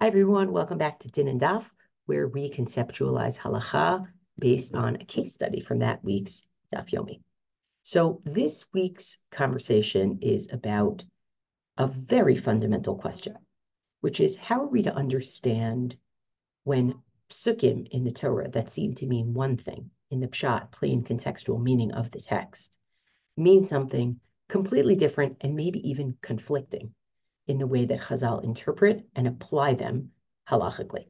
Hi, everyone. Welcome back to dinanddaf, where we conceptualize halakha based on a case study from that week's daf yomi. So this week's conversation is about a very fundamental question, which is how are we to understand when pesukim in the Torah that seem to mean one thing in the pshat, plain contextual meaning of the text, mean something completely different and maybe even conflicting in the way that Chazal interpret and apply them halachically.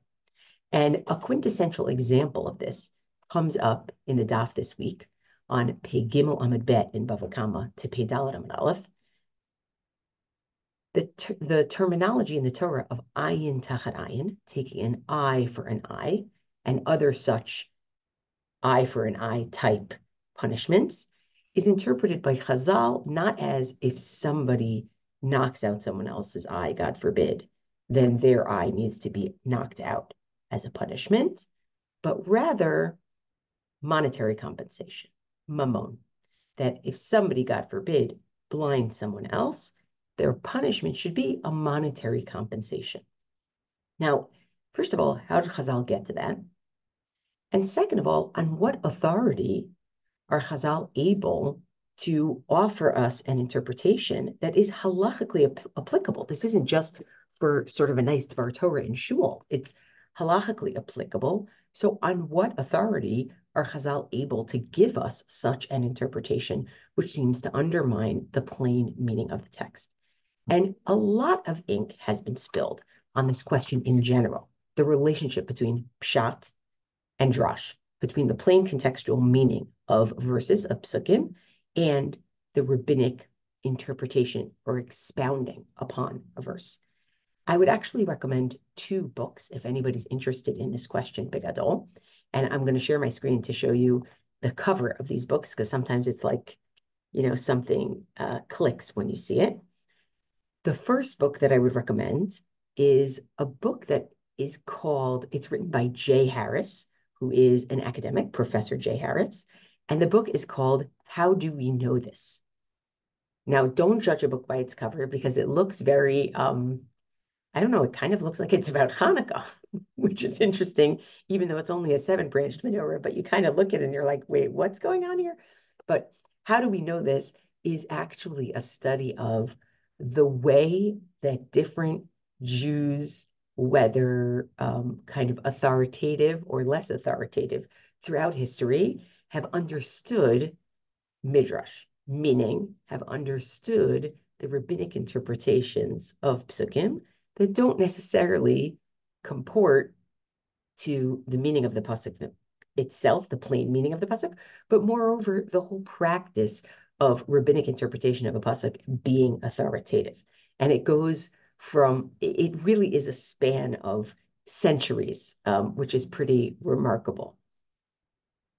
And a quintessential example of this comes up in the daf this week on Pei Gimel Amud Bet in Bava Kama to Pei Dalet Amud Aleph. The terminology in the Torah of ayin tachat ayin, taking an eye for an eye, and other such eye for an eye type punishments, is interpreted by Chazal not as if somebody knocks out someone else's eye, God forbid, then their eye needs to be knocked out as a punishment, but rather monetary compensation, mammon, that if somebody, God forbid, blinds someone else, their punishment should be a monetary compensation. Now, first of all, how did Chazal get to that? And second of all, on what authority are Chazal able to offer us an interpretation that is halachically applicable? This isn't just for sort of a nice Dvar Torah in shul. It's halachically applicable. So on what authority are Chazal able to give us such an interpretation, which seems to undermine the plain meaning of the text? And a lot of ink has been spilled on this question in general, the relationship between pshat and drash, between the plain contextual meaning of verses of pesukim and the rabbinic interpretation or expounding upon a verse. I would actually recommend two books if anybody's interested in this question, Bigadol. And I'm going to share my screen to show you the cover of these books, because sometimes it's like, something clicks when you see it. The first book that I would recommend is a book that is called, it's written by Jay Harris, who is an academic, Professor Jay Harris. And the book is called How Do We Know This? Now, don't judge a book by its cover because it looks very, I don't know, it kind of looks like it's about Hanukkah, which is interesting, even though it's only a 7-branched menorah, but you kind of look at it and you're like, wait, what's going on here? But How Do We Know This is actually a study of the way that different Jews, whether kind of authoritative or less authoritative throughout history, have understood midrash, meaning have understood the rabbinic interpretations of pesukim that don't necessarily comport to the meaning of the pasuk itself, the plain meaning of the pasuk, but moreover, the whole practice of rabbinic interpretation of a pasuk being authoritative. And it goes from, it really is a span of centuries, which is pretty remarkable.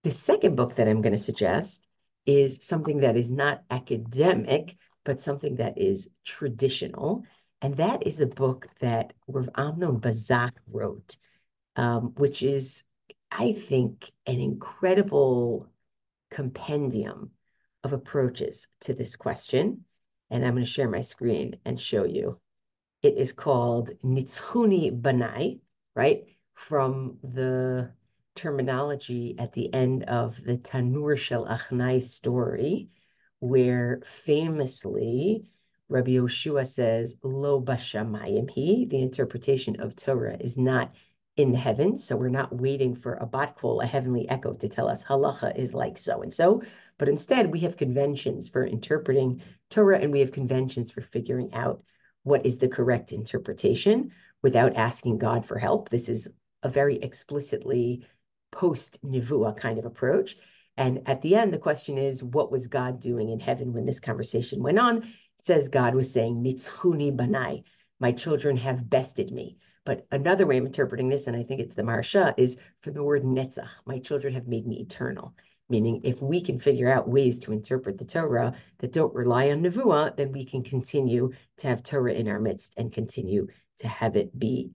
The second book that I'm going to suggest is something that is not academic, but something that is traditional. And that is the book that Rav Amnon Bazak wrote, which is, I think, an incredible compendium of approaches to this question. And I'm going to share my screen and show you. It is called Nitzchuni Banai, right? From the terminology at the end of the Tanur Shel Achnai story, where famously Rabbi Yoshua says, Lo bashamayim hi, the interpretation of Torah is not in the heavens, so we're not waiting for a bat kol, a heavenly echo, to tell us Halakha is like so-and-so, but instead we have conventions for interpreting Torah, and we have conventions for figuring out what is the correct interpretation without asking God for help. This is a very explicitly post-Nevuah kind of approach. And at the end, the question is, what was God doing in heaven when this conversation went on? It says God was saying, Nitzchuni banai, my children have bested me. But another way of interpreting this, and I think it's the Maharsha, is for the word netzach, my children have made me eternal. Meaning, if we can figure out ways to interpret the Torah that don't rely on Nevuah, then we can continue to have Torah in our midst and continue to have it be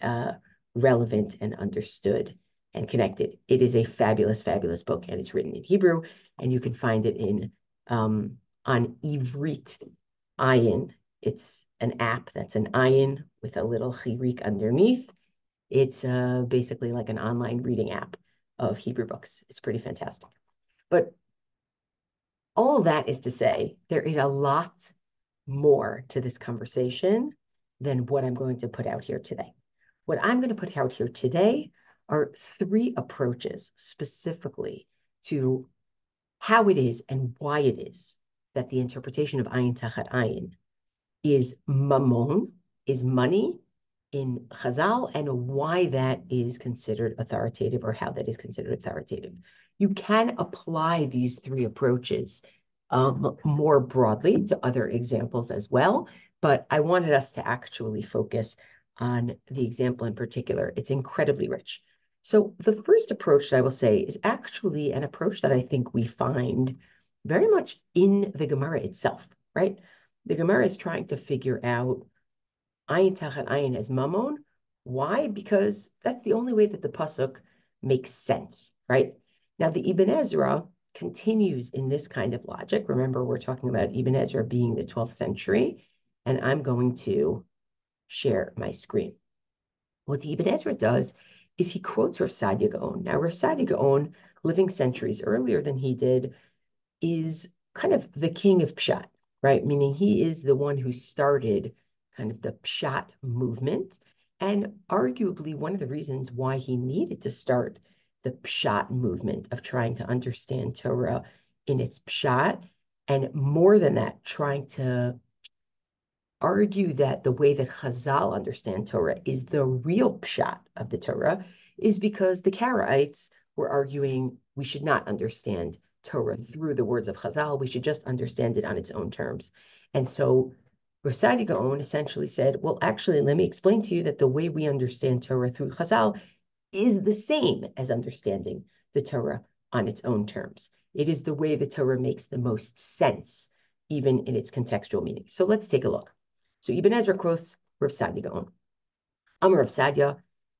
relevant and understood and connected. It is a fabulous, fabulous book, and it's written in Hebrew, and you can find it in on Ivrit Ayin. It's an app that's an ayin with a little chirik underneath, It's basically like an online reading app of Hebrew books. It's pretty fantastic. But all that is to say, there is a lot more to this conversation than what I'm going to put out here today. What I'm going to put out here today are three approaches specifically to how it is and why it is that the interpretation of ayin tachat ayin is mammon, is money in Chazal, and why that is considered authoritative or how that is considered authoritative. You can apply these three approaches more broadly to other examples as well, but I wanted us to actually focus on the example in particular. It's incredibly rich. So the first approach that I will say is actually an approach that I think we find very much in the Gemara itself, right? The Gemara is trying to figure out ayin tachat ayin as mammon. Why? Because that's the only way that the pasuk makes sense, right? Now, the Ibn Ezra continues in this kind of logic. Remember, we're talking about Ibn Ezra being the 12th century, and I'm going to share my screen. What the Ibn Ezra does is he quotes Rav Sadia Gaon. Now, Rav Sadia Gaon, living centuries earlier than he did, is kind of the king of Pshat, right? Meaning he is the one who started kind of the Pshat movement. And arguably one of the reasons why he needed to start the Pshat movement of trying to understand Torah in its Pshat, and more than that, trying to argue that the way that Chazal understand Torah is the real Pshat of the Torah, is because the Karaites were arguing we should not understand Torah through the words of Chazal. We should just understand it on its own terms. And so Rasadi Gaon essentially said, well, actually, let me explain to you that the way we understand Torah through Chazal is the same as understanding the Torah on its own terms. It is the way the Torah makes the most sense, even in its contextual meaning. So let's take a look. So Ibn Ezra quotes Rav Sadia Gaon. Amar Rav Sadia.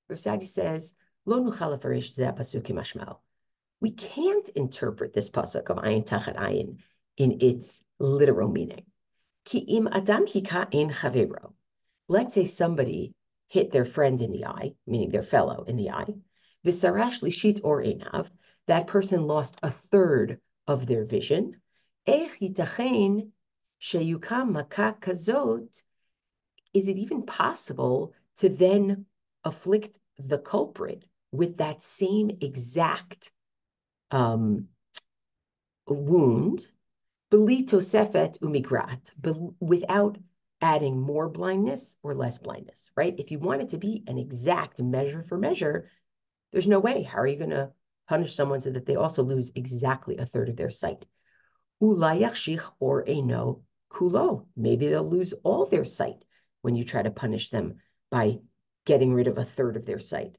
Rav Sadia says, Lo nuchal lefarish zeh pesukim mashmao. We can't interpret this pasuk of ayin tachat ayin in its literal meaning. Ki im adam hika ein chavero. Let's say somebody hit their friend in the eye, meaning their fellow in the eye. V'sarash lishit or einav. That person lost a third of their vision. Ech yitachen sheyukam maka kazot. Is it even possible to then afflict the culprit with that same exact wound, beli tosefet umigrat, without adding more blindness or less blindness, right? If you want it to be an exact measure for measure, there's no way. How are you going to punish someone so that they also lose exactly a third of their sight? Ulayachshich or eino kulo. Maybe they'll lose all their sight when you try to punish them by getting rid of a third of their sight.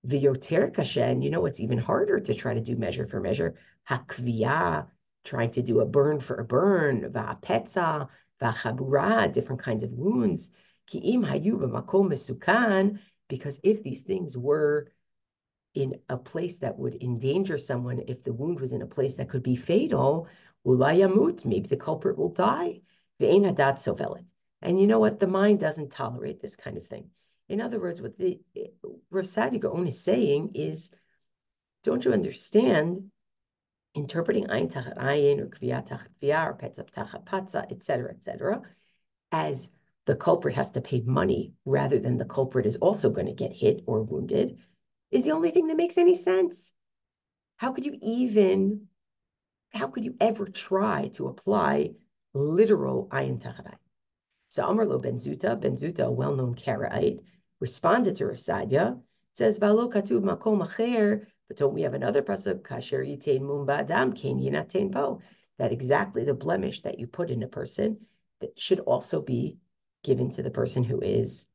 V'yoter kashe, and you know what's even harder to try to do measure for measure? Hakviya, trying to do a burn for a burn. Va'apetza, va'chabura, different kinds of wounds. Ki'im hayu b'makom mesukan, because if these things were in a place that would endanger someone, if the wound was in a place that could be fatal, ulayamut, maybe the culprit will die. Ve'ein hadat sovelet. And you know what? The mind doesn't tolerate this kind of thing. In other words, what the Rav Sadia Gaon is saying is, don't you understand? Interpreting ayin tachat ayin or kviya tachat kviya or petzap tachat patza, etc., as the culprit has to pay money rather than the culprit is also going to get hit or wounded, is the only thing that makes any sense. How could you ever try to apply literal ayin tachat ayin? So Amarlo Ben Zuta, a well-known Karaite, responded to Rav Sadia, says, Valo katuv makom acher, but don't we have another pasuk, kasher yitain mum ba'adam, kein yinatain po, that exactly the blemish that you put in a person that should also be given to the person who is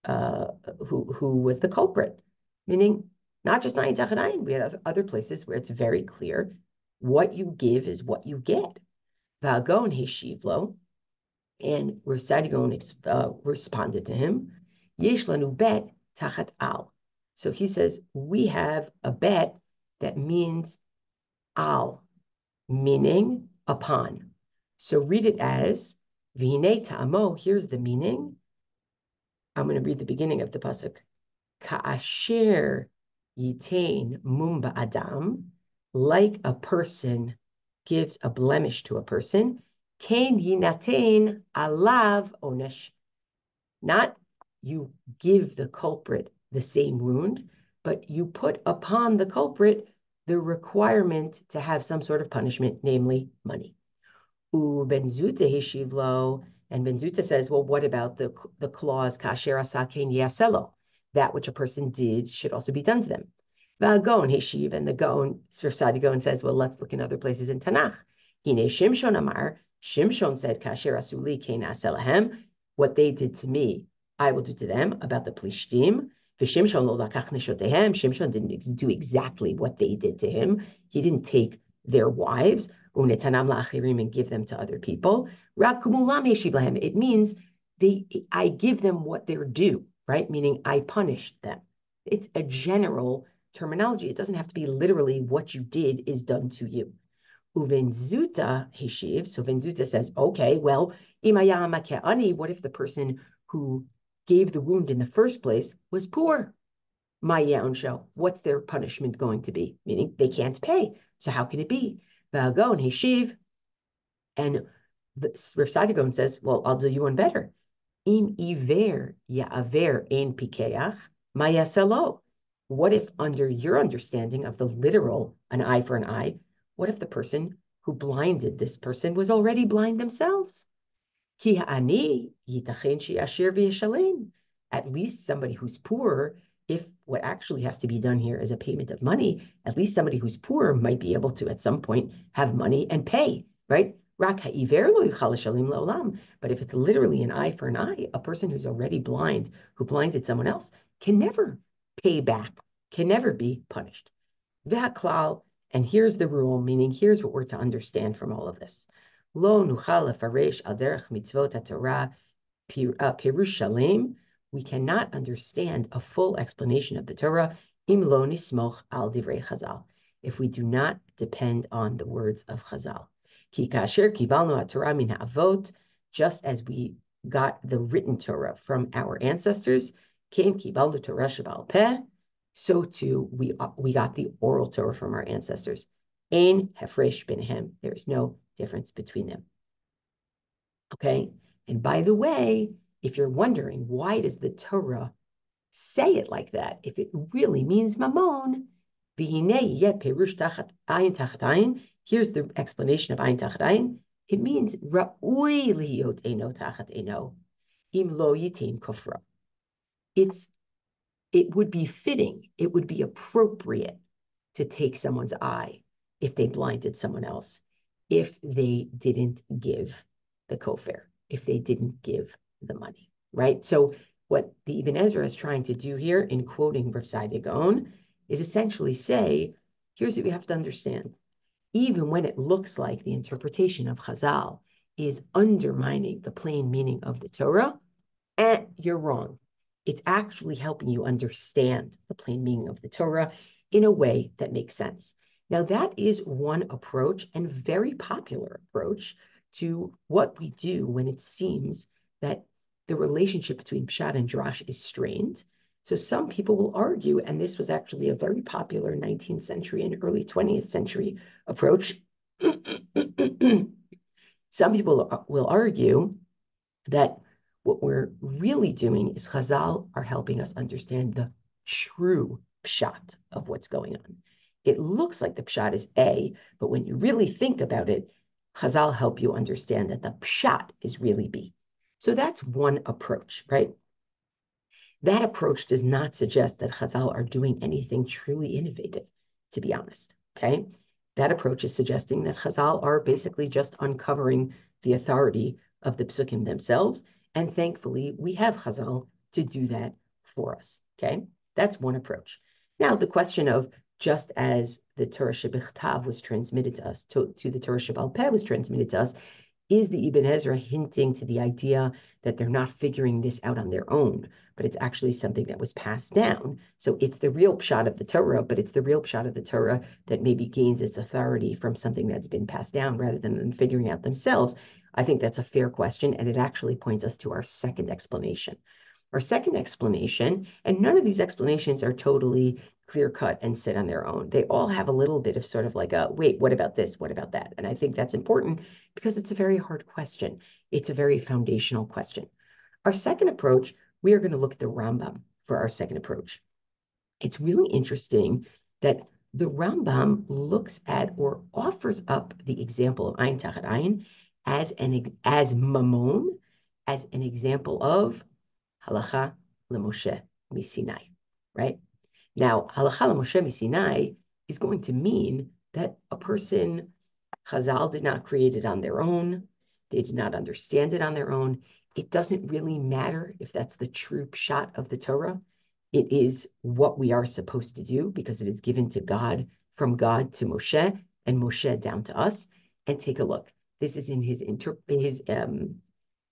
who was the culprit. Meaning, not just ayin tachat ayin, we have other places where it's very clear what you give is what you get. Va'agon heshivlo, and Rav Sadia Gaon responded to him, Yesh lanu bet tachat al. So he says, we have a bet that means al, meaning upon. So read it as, V'hinei ta'amo, here's the meaning. I'm going to read the beginning of the pasuk. Ka'asher yitain mumba adam, like a person gives a blemish to a person, kain yinatain alav onesh. Not you give the culprit the same wound, but you put upon the culprit the requirement to have some sort of punishment, namely money. Ben Zuta hishiv lo, and Ben Zuta says, well, what about the clause kasher asa kein yaselo? That which a person did should also be done to them. Va'agon hishiv, and the Gaon, Sfirsa Gaon says, well, let's look in other places in Tanakh. Hine Shimshon amar, Shimshon said, kasher asuli kein aselahem, what they did to me, I will do to them, about the Plishtim. V'Shimshon lo lakach neshotehem, Shimshon didn't do exactly what they did to him. He didn't take their wives and give them to other people. It means I give them what they're due, right? Meaning I punish them. It's a general terminology. It doesn't have to be literally what you did is done to you. Uvenzuta heshiv. So Venzuta says, okay, well, what if the person who gave the wound in the first place was poor? What's their punishment going to be? Meaning they can't pay. So how can it be? Va'agon heshiv, and Rav Sadigon says, well, I'll do you one better. Im iver ya'aver ein pikeach mayaselo. What if, under your understanding of the literal an eye for an eye, what if the person who blinded this person was already blind themselves? Ki ha'ani yitachen she'asher v'yeshalem. At least somebody who's poor, if what actually has to be done here is a payment of money, at least somebody who's poor might be able to, at some point, have money and pay, right? But if it's literally an eye for an eye, a person who's already blind, who blinded someone else, can never pay back, can never be punished. And here's the rule, meaning here's what we're to understand from all of this. Lo nuchal lefaresh al derech mitzvot haTorah pirush shalem. We cannot understand a full explanation of the Torah im lo nismoch al divrei Chazal, if we do not depend on the words of Chazal. Ki kasher kibalnu haTorah min ha'avot, just as we got the written Torah from our ancestors, ken kibalnu Torah sheba'al peh, so too we got the oral Torah from our ancestors. Ein hefresh b'nehem, there is no difference between them. Okay, and by the way, if you're wondering, why does the Torah say it like that if it really means mamon? Here's the explanation of ayin tachat ayin. It means ra'ui lihiyot eno tachat eno im lo yitin kofra. It would be fitting, it would be appropriate to take someone's eye if they blinded someone else, if they didn't give the kofar, if they didn't give the money, right? So what the Ibn Ezra is trying to do here in quoting Rav Saadia Gaon is essentially say, here's what we have to understand. Even when it looks like the interpretation of Chazal is undermining the plain meaning of the Torah, you're wrong. It's actually helping you understand the plain meaning of the Torah in a way that makes sense. Now, that is one approach, and very popular approach, to what we do when it seems that the relationship between Peshat and Derash is strained. So some people will argue, and this was actually a very popular 19th century and early 20th century approach. Some people will argue that what we're really doing is Chazal are helping us understand the true pshat of what's going on. It looks like the pshat is A, but when you really think about it, Chazal help you understand that the pshat is really B. So that's one approach, right? That approach does not suggest that Chazal are doing anything truly innovative, to be honest, okay? That approach is suggesting that Chazal are basically just uncovering the authority of the pesukim themselves, and thankfully, we have Chazal to do that for us, okay? That's one approach. Now, the question of, just as the Torah she-bichtav was transmitted to us, to the Torah she-ba'al peh was transmitted to us, is the Ibn Ezra hinting to the idea that they're not figuring this out on their own, but it's actually something that was passed down. So it's the real pshat of the Torah, but it's the real pshat of the Torah that maybe gains its authority from something that's been passed down rather than them figuring out themselves. I think that's a fair question, and it actually points us to our second explanation. Our second explanation, and none of these explanations are totally clear-cut and sit on their own. They all have a little bit of sort of like a, wait, what about this? What about that? And I think that's important because it's a very hard question. It's a very foundational question. Our second approach, we are going to look at the Rambam for our second approach. It's really interesting that the Rambam looks at or offers up the example of Ayin Tachat Ayin as mamon, as an example of Halakha leMoshe miSinai, right? Now, Halakha leMoshe miSinai is going to mean that a person, Chazal did not create it on their own. They did not understand it on their own. It doesn't really matter if that's the true pshat of the Torah. It is what we are supposed to do because it is given to God, from God to Moshe, and Moshe down to us. And take a look. This is in his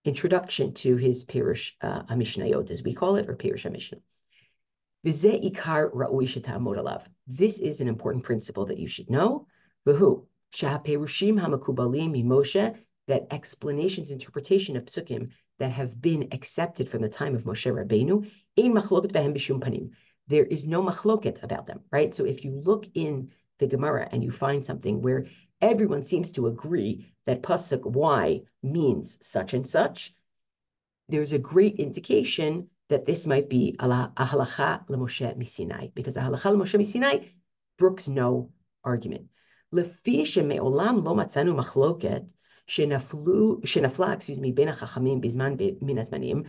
introduction to his Perush HaMishnayot, as we call it, or Perush HaMishnah. This is an important principle that you should know. That explanations, interpretation of pesukim that have been accepted from the time of Moshe Rabbeinu, there is no machloket about them, right? So if you look in the Gemara and you find something where everyone seems to agree that pasuk Y means such and such, there's a great indication that this might be a halakha leMoshe miSinai, because a halakha leMoshe miSinai brooks no argument. Lefi sheme'olam lo matzanu machloket shenafla, ben hachachamim bizman min hazmanim.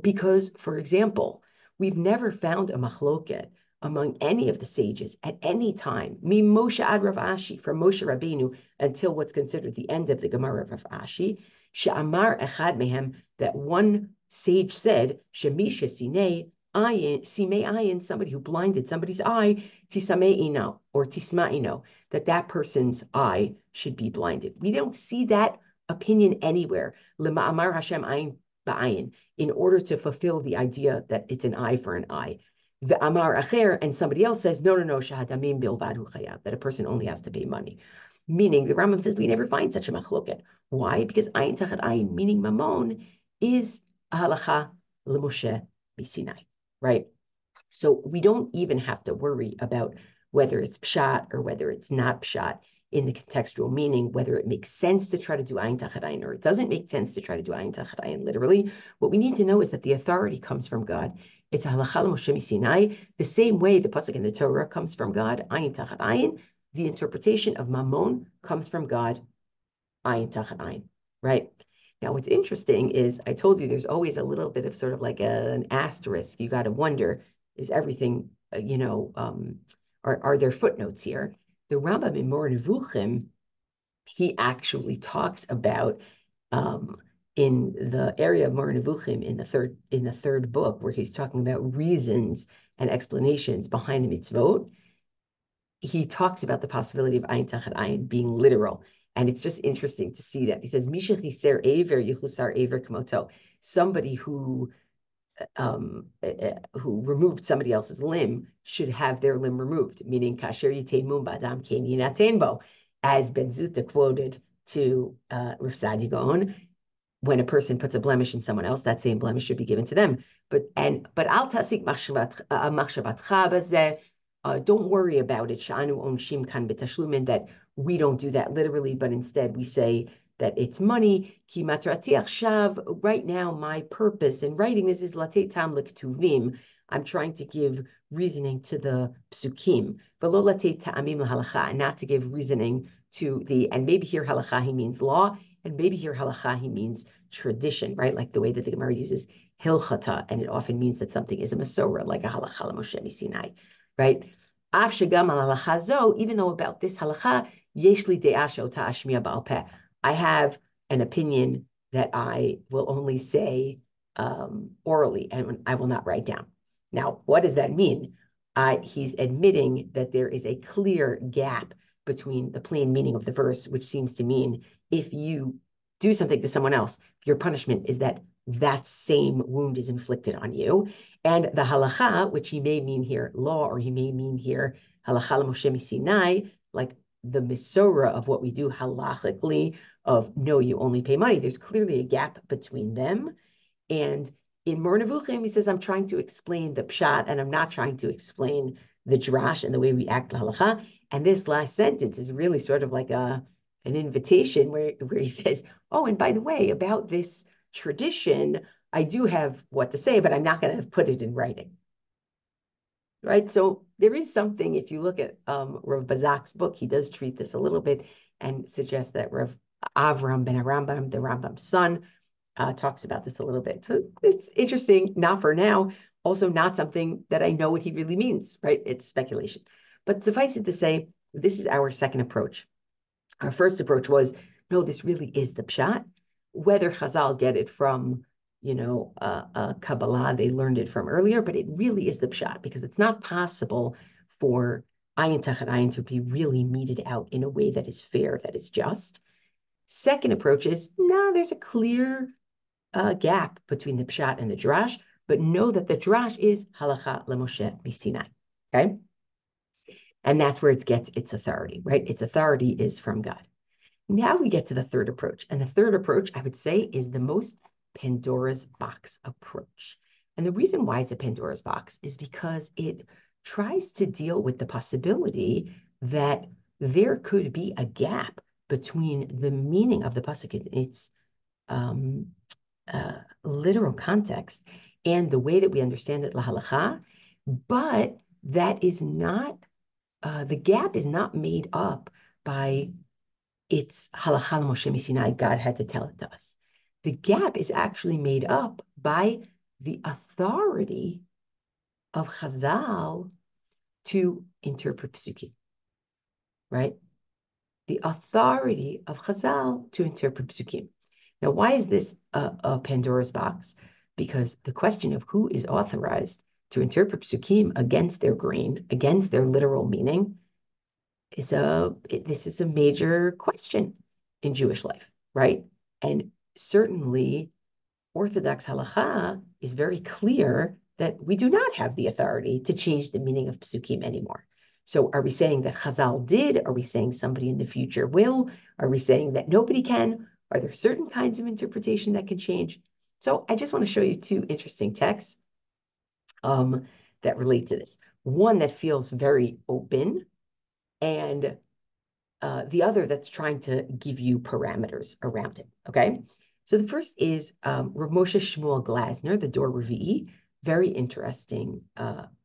Because, for example, we've never found a machloket among any of the sages at any time, Moshe ad Rav Ashi, from Moshe Rabbeinu until what's considered the end of the Gemara of Rav Ashi, she'amar echad mehem, that one sage said, shemisha simei ayin, somebody who blinded somebody's eye, tisame'ino, or tisma'ino, that person's eye should be blinded. We don't see that opinion anywhere. Lema'amar Hashem ayin ba'ayin, in order to fulfill the idea that it's an eye for an eye. The Amar Acher, and somebody else says, no, shahadamim bilvad hu chayav, that a person only has to pay money. Meaning, the Rambam says we never find such a machloket. Why? Because ayin tachat ayin, meaning mamon, is a halakha leMoshe miSinai, right? So we don't even have to worry about whether it's pshat or whether it's not pshat in the contextual meaning, whether it makes sense to try to do ayin tachat ayin or it doesn't make sense to try to do ayin tachat ayin literally. What we need to know is that the authority comes from God. It's a halakha leMoshe miSinai, the same way the pasuk in the Torah comes from God, ayin tachat ayin. The interpretation of mamon comes from God, ayin tachat ayin, right? Now, what's interesting is I told you there's always a little bit of sort of like an asterisk. You got to wonder, is everything, are there footnotes here? The Rambam in Moreh Nevuchim, he actually talks about in the area of Moreh Nevuchim in the third book, where he's talking about reasons and explanations behind the mitzvot. He talks about the possibility of ayin tachat ayin being literal. And it's just interesting to see that. He says, Misha chiser aver yichusar aver kamoto. Somebody who removed somebody else's limb should have their limb removed, meaning kasher yitain mum ba'adam kein yinatain bo, as Ben Zuta quoted to Rav Sadia Gaon, when a person puts a blemish in someone else, that same blemish should be given to them. But al tasik machshavatcha bazeh. Don't worry about it. Sha'anu onshim kan betashlumin, that we don't do that literally, but instead we say that it's money. Ki matrati achshav, right now my purpose in writing this is latei tam lektuvim. I'm trying to give reasoning to the pesukim, v'lo latei ta'amim lahalakha, and not to give reasoning to the, and maybe here halakha he means law, and maybe here halakha he means tradition, right? Like the way that the Gemara uses hilchata, and it often means that something is a masorah, like a halakha leMoshe miSinai, right? Even though about this halakha, I have an opinion that I will only say orally, and I will not write down. Now, what does that mean? He's admitting that there is a clear gap between the plain meaning of the verse, which seems to mean if you do something to someone else, your punishment is that that same wound is inflicted on you. And the halakha, which he may mean here law, or he may mean here halakha leMoshe miSinai, like the misorah of what we do halachically, of no, you only pay money. There's clearly a gap between them. And In Mor Nevuchim, he says, I'm trying to explain the pshat, and I'm not trying to explain the drash and the way we act halakha. And this last sentence is really sort of like an invitation where he says, oh, and by the way, about this tradition, I do have what to say, but I'm not going to put it in writing. Right? So there is something, if you look at Rav Bazak's book, he does treat this a little bit and suggests that Rav Avram ben Arambam, the Rambam's son, talks about this a little bit. So it's interesting, not for now, also not something that I know what he really means, right? It's speculation. But suffice it to say, this is our second approach. Our first approach was, no, this really is the pshat. Whether Chazal get it from, Kabbalah, they learned it from earlier, but it really is the pshat because it's not possible for ayin tachat ayin to be really meted out in a way that is fair, that is just. Second approach is, no, there's a clear gap between the pshat and the drash, but know that the drash is halakha leMoshe miSinai, okay? And that's where it gets its authority, right? Its authority is from God. Now we get to the third approach. And the third approach, I would say, is the most Pandora's box approach. And the reason why it's a Pandora's box is because it tries to deal with the possibility that there could be a gap between the meaning of the pasuk in its literal context and the way that we understand it, la halakha, but that is not, the gap is not made up by its halakha Moshe miSinai, God had to tell it to us. The gap is actually made up by the authority of Chazal to interpret pesukim, right? The authority of Chazal to interpret pesukim. Now, why is this a Pandora's box? Because the question of who is authorized to interpret pesukim against their grain, against their literal meaning, this is a major question in Jewish life, right? And certainly Orthodox halakha is very clear that we do not have the authority to change the meaning of pesukim anymore. So are we saying that Chazal did? Are we saying somebody in the future will? Are we saying that nobody can? Are there certain kinds of interpretation that can change? So I just want to show you two interesting texts that relate to this. One that feels very open, and the other that's trying to give you parameters around it, okay? So the first is Rav Moshe Shmuel Glasner, the Dor Revi'i, very interesting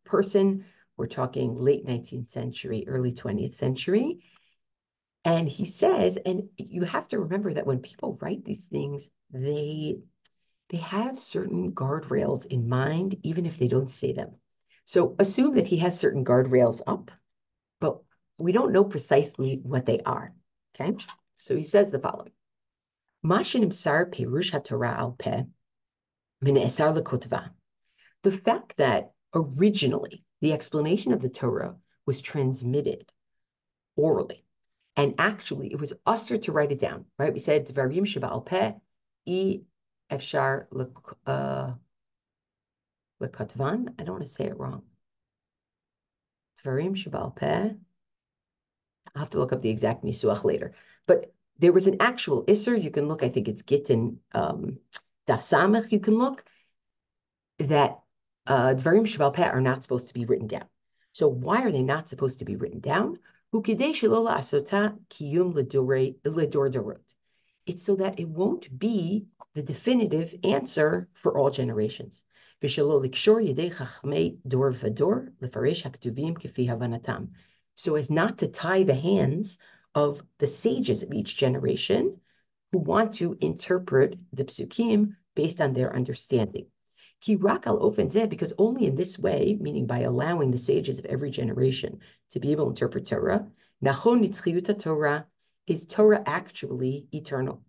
person. We're talking late 19th century, early 20th century. And he says, and you have to remember that when people write these things, they have certain guardrails in mind, even if they don't say them. So assume that he has certain guardrails up, but we don't know precisely what they are, okay? So he says the following. The fact that originally the explanation of the Torah was transmitted orally, and actually it was usher to write it down, right? We said Dvarim Sheba'al Peh, Efshar Lekatvan. I don't want to say it wrong. Dvarim Sheba'al Peh. I'll have to look up the exact nisuach later. But there was an actual isser. You can look, I think it's Gittin Daf Samech. You can look that Dvarim Sheba'al Peh are not supposed to be written down. So why are they not supposed to be written down? It's so that it won't be the definitive answer for all generations. So as not to tie the hands of the sages of each generation who want to interpret the pesukim based on their understanding. Because only in this way, meaning by allowing the sages of every generation to be able to interpret Torah, Torah, is Torah actually eternal?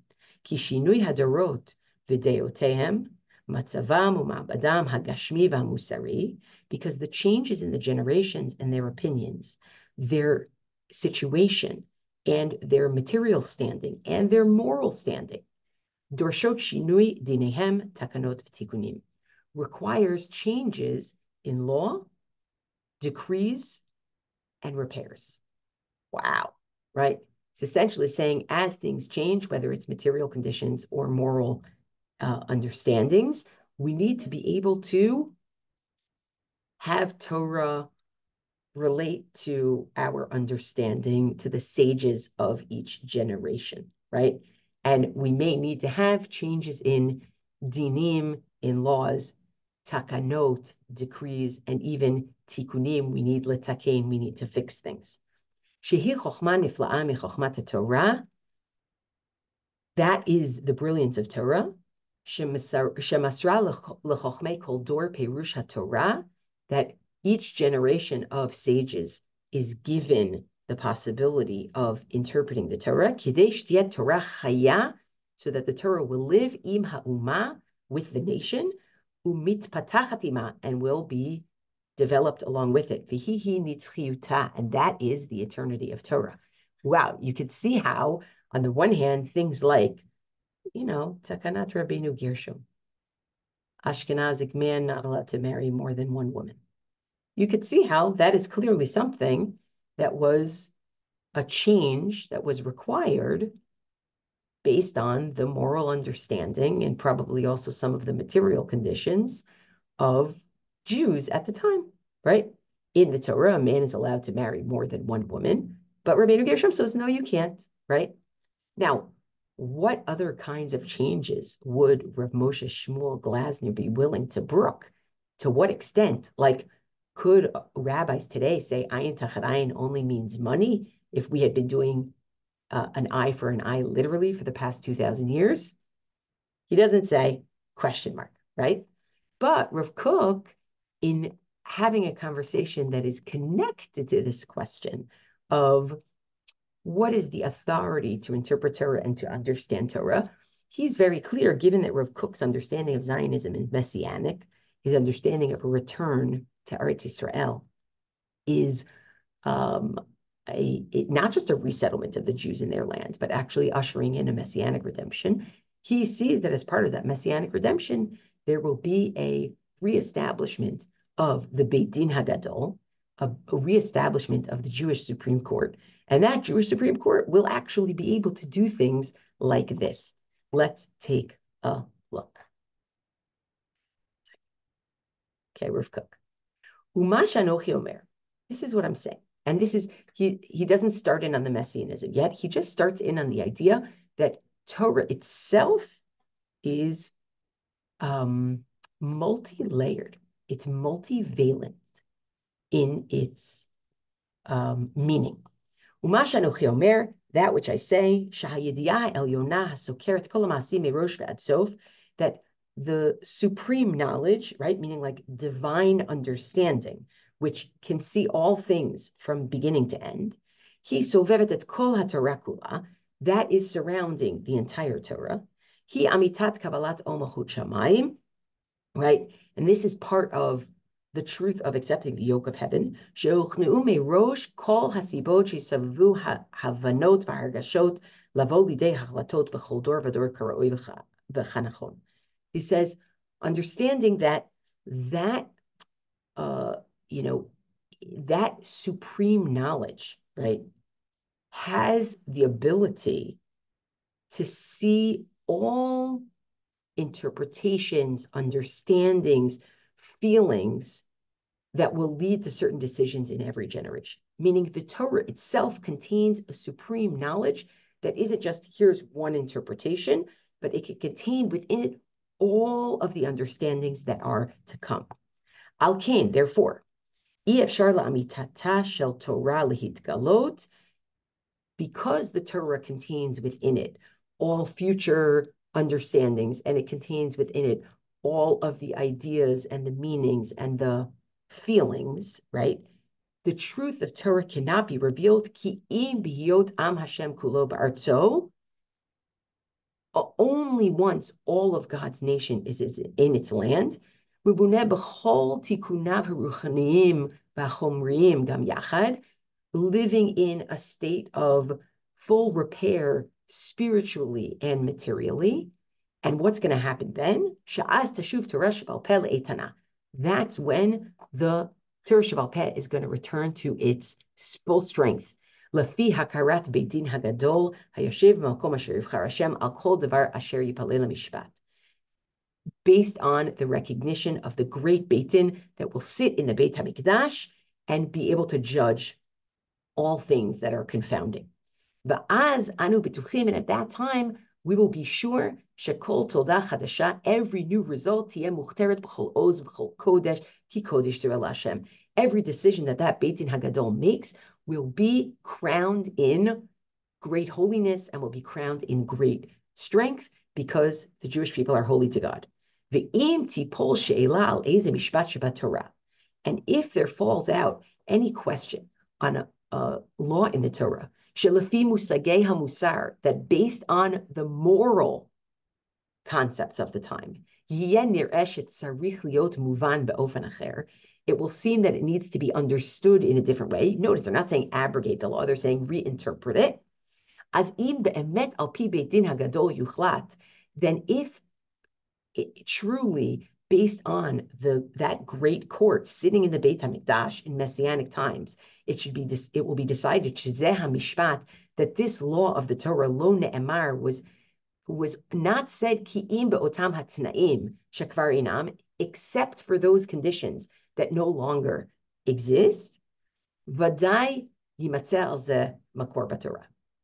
Kishinui hadorot v'deotehem matzavam u'ma'badam hagashmi v'musari, because the changes in the generations and their opinions, their situation, and their material standing, and their moral standing, dorshot shinui dinehem takanot v'tikunim, requires changes in law, decrees, and repairs. Wow, right? It's essentially saying as things change, whether it's material conditions or moral understandings, we need to be able to have Torah relate to our understanding, to the sages of each generation, right? And we may need to have changes in dinim, in laws, takanot, decrees, and even tikunim. We need letakein, we need to fix things. Shehi chokhmah nifla'a mechokhmat Torah. That is the brilliance of Torah. Shemasra lechokhmei kol dor perush haTorah. That each generation of sages is given the possibility of interpreting the Torah, kidei shtiyeh Torah chaya, so that the Torah will live im ha'umah, with the nation, umitpatachat ima, and will be developed along with it. V'hihi nitzchiyuta, and that is the eternity of Torah. Wow, you could see how, on the one hand, things like, Takanat Rabbeinu Gershom, Ashkenazic man not allowed to marry more than one woman. You could see how that is clearly something that was a change that was required based on the moral understanding and probably also some of the material conditions of Jews at the time, right? In the Torah, a man is allowed to marry more than one woman, but Rabbeinu Gershom says, no, you can't, right? Now, what other kinds of changes would Rav Moshe Shmuel Glasner be willing to brook? To what extent? Like, could rabbis today say ayin tachat ayin only means money if we had been doing an eye for an eye literally for the past 2,000 years? He doesn't say, question mark, right? But Rav Kook, in having a conversation that is connected to this question of what is the authority to interpret Torah and to understand Torah, he's very clear, given that Rav Kook's understanding of Zionism is messianic, his understanding of a return to Eretz Yisrael is not just a resettlement of the Jews in their land, but actually ushering in a messianic redemption. He sees that as part of that messianic redemption, there will be a reestablishment of the Beit Din Hagadol, a reestablishment of the Jewish Supreme Court. And that Jewish Supreme Court will actually be able to do things like this. Let's take a look. Okay, Rav Kook. Umash anochi omer. This is what I'm saying. And this is, he doesn't start in on the messianism yet. He just starts in on the idea that Torah itself is multi-layered. It's multivalent in its meaning. Umash anochi omer, that which I say, shahayidiyah elyonah hasokeret kol ha'ma'asim merosh ve'ad sof, that the supreme knowledge, right, meaning like divine understanding, which can see all things from beginning to end, he sovevet et kol haTorah kula, that is surrounding the entire Torah. He amitat kabbalat omachut shamayim, right, and this is part of the truth of accepting the yoke of heaven. She'uchneu merosh kol hasibot shesavu havanot v'hargashot lavo lidei hachlatot b'chol dor v'dor karoi v'chanachon. He says, understanding that that supreme knowledge, right, has the ability to see all interpretations, understandings, feelings that will lead to certain decisions in every generation. Meaning the Torah itself contains a supreme knowledge that isn't just here's one interpretation, but it can contain within it all of the understandings that are to come. Al kain, therefore, efshar la'amitata shel Torah lehitgalot, because the Torah contains within it all future understandings, and it contains within it all of the ideas and the meanings and the feelings, right? The truth of Torah cannot be revealed. Ki im bihiyot am Hashem kulo ba'artzo. Only once all of God's nation is in its land. Living in a state of full repair spiritually and materially. And what's going to happen then? That's when the Torah Sheba'al Peh is going to return to its full strength. Lafi hakarat beidin hagadol hayoshev malkom asher yivchar Hashem al kol davar asher yipalel mishpat. based on the recognition of the great Beit Din that will sit in the Beit HaMikdash and be able to judge all things that are confounding. Va'az anu bituchim, and at that time we will be sure shekol tolda chadasha, every new result tiyeh muchteret b'chol oz b'chol kodesh ki kodesh tirel Hashem. Every decision that Beit Din Hagadol makes will be crowned in great holiness and will be crowned in great strength because the Jewish people are holy to God. Ve'im tipol she'ela al eze mishpat shebat Torah, and if there falls out any question on a law in the Torah, shelafi musagei hamusar, that based on the moral concepts of the time, it will seem that it needs to be understood in a different way. Notice they're not saying abrogate the law, they're saying reinterpret it. As im be'emet al pi beit din hagadol yuchlat, then if it truly based on that great court sitting in the Beit HaMikdash in Messianic times, it will be decided shezeh hamishpat, that this law of the Torah lo ne'emar was not said ki'im be'otam hatnaim shekvar inam, except for those conditions that no longer exist. Vadai yimatzeh al zeh makor b'Torah.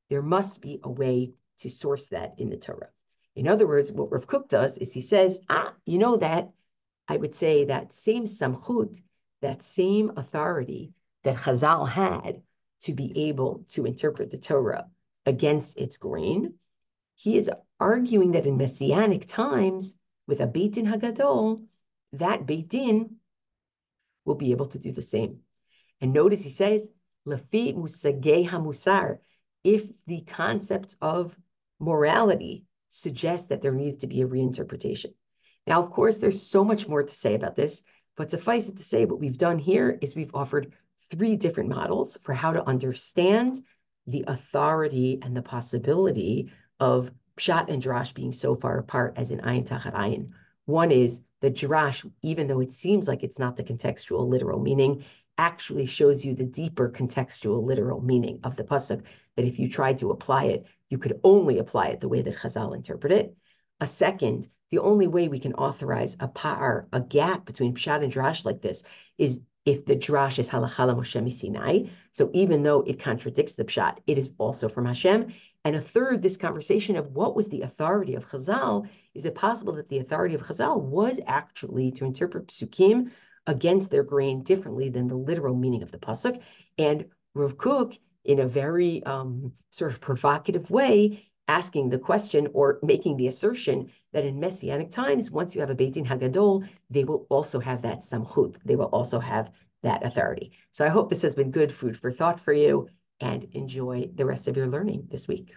There must be a way to source that in the Torah. In other words, what Rav Kook does is he says, you know that I would say that same samchut, that same authority that Chazal had to be able to interpret the Torah against its grain, he is arguing that in Messianic times, with a Beit Din Hagadol, that Beit Din will be able to do the same. And notice he says, Lafi musagei hamusar, if the concept of morality suggests that there needs to be a reinterpretation. Now, of course, there's so much more to say about this, but suffice it to say, what we've done here is we've offered 3 different models for how to understand the authority and the possibility of Peshat and Derash being so far apart as in Ayin Tachat Ayin. One is the Derash, even though it seems like it's not the contextual literal meaning, actually shows you the deeper contextual literal meaning of the pasuk, that if you tried to apply it, you could only apply it the way that Chazal interpret it. A second, the only way we can authorize a pa'ar, a gap between Peshat and Derash like this, is if the Derash is Halakha Moshe Misinai. So even though it contradicts the Peshat, it is also from Hashem. And a third, this conversation of what was the authority of Chazal. Is it possible that the authority of Chazal was actually to interpret pesukim against their grain differently than the literal meaning of the pasuk? And Rav Kook, in a very sort of provocative way, asking the question or making the assertion that in Messianic times, once you have a Beit Din Hagadol, they will also have that samchut. They will also have that authority. So I hope this has been good food for thought for you, and enjoy the rest of your learning this week.